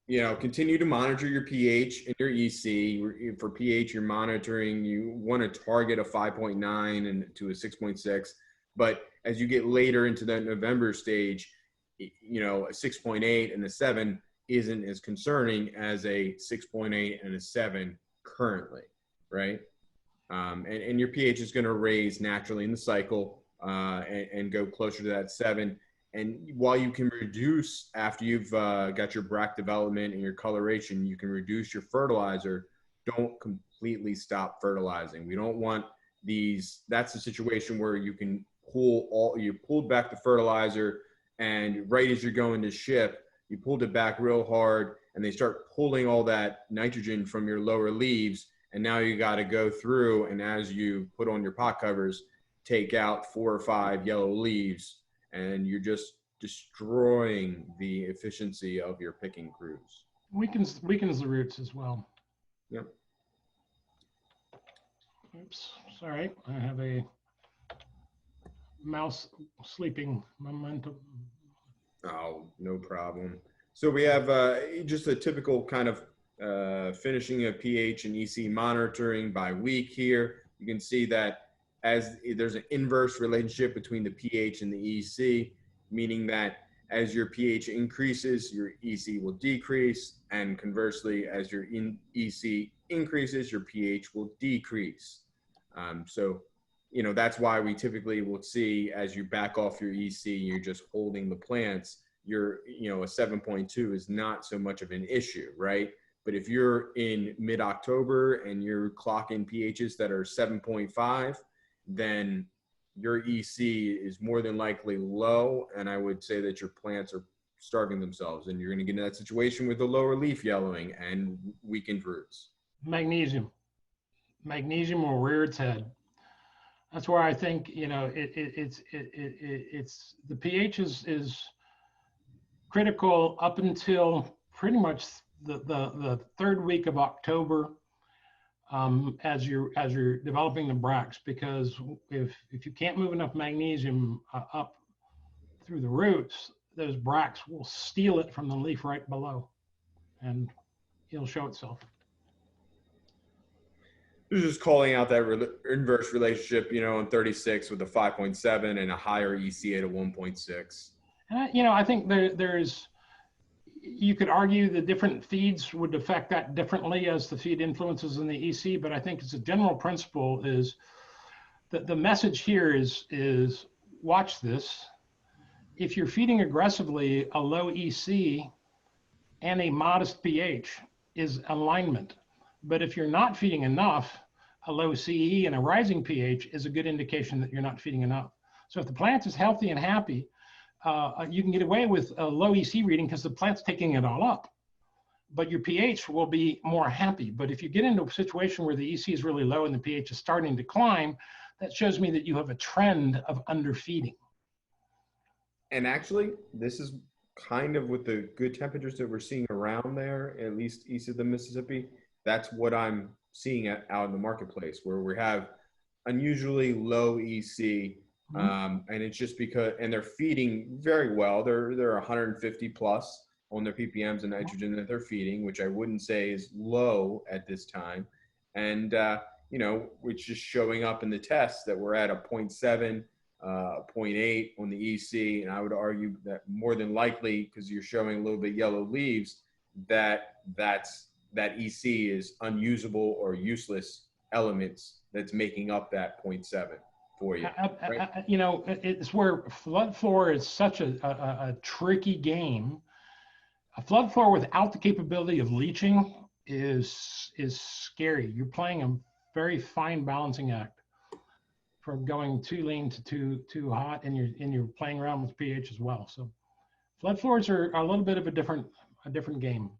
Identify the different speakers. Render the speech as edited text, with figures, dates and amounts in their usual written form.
Speaker 1: continue to monitor your pH and your EC. For pH, you're monitoring, you want to target a 5.9 and to a 6.6. But as you get later into that November stage, a 6.8 and a 7 isn't as concerning as a 6.8 and a 7 currently, right? And your pH is going to raise naturally in the cycle and go closer to that 7. And while you can reduce after you've got your bract development and your coloration, you can reduce your fertilizer. Don't completely stop fertilizing. We don't want these. That's the situation where you can you pulled back the fertilizer, and right as you're going to ship, you pulled it back real hard, and they start pulling all that nitrogen from your lower leaves. And now you got to go through, and as you put on your pot covers, take out 4 or 5 yellow leaves, and you're just destroying the efficiency of your picking crews.
Speaker 2: Weakens the roots as well.
Speaker 1: Yep.
Speaker 2: Oops, sorry, I have a mouse sleeping momentum.
Speaker 1: Oh, no problem. So we have just a typical kind of finishing of pH and EC monitoring by week here. You can see that as there's an inverse relationship between the pH and the EC, meaning that as your pH increases, your EC will decrease, and conversely, as your EC increases, your pH will decrease. So, that's why we typically will see as you back off your EC, you're just holding the plants, a 7.2 is not so much of an issue, right? But if you're in mid-October and you're clocking pHs that are 7.5, then your EC is more than likely low, and I would say that your plants are starving themselves, and you're going to get in that situation with the lower leaf yellowing and weakened roots.
Speaker 2: Magnesium will rear its head. That's where I think it's the pH is critical up until pretty much the 3rd week of October. As you're developing the bracts, because if you can't move enough magnesium up through the roots, those bracts will steal it from the leaf right below, and it'll show itself.
Speaker 1: This is just calling out that inverse relationship, in 36 with a 5.7 and a higher EC at a 1.6.
Speaker 2: And I think there's. You could argue the different feeds would affect that differently as the feed influences in the EC, but I think it's a general principle is that the message here is watch this. If you're feeding aggressively, a low EC and a modest pH is alignment. But if you're not feeding enough, a low CE and a rising pH is a good indication that you're not feeding enough. So if the plant is healthy and happy, you can get away with a low EC reading because the plant's taking it all up, but your pH will be more happy. But if you get into a situation where the EC is really low and the pH is starting to climb, that shows me that you have a trend of underfeeding.
Speaker 1: And actually, this is kind of with the good temperatures that we're seeing around there, at least east of the Mississippi. That's what I'm seeing out in the marketplace, where we have unusually low EC. And it's just because, and they're feeding very well. They're 150 plus on their ppms and nitrogen that they're feeding, which I wouldn't say is low at this time. And, which is showing up in the tests that we're at a 0.7, 0.8 on the EC. And I would argue that more than likely, because you're showing a little bit yellow leaves, that EC is unusable or useless elements that's making up that 0.7. For you, right?
Speaker 2: It's where flood floor is such a tricky game. A flood floor without the capability of leaching is scary. You're playing a very fine balancing act from going too lean to too hot, and you're playing around with pH as well. So flood floors are a little bit of a different game.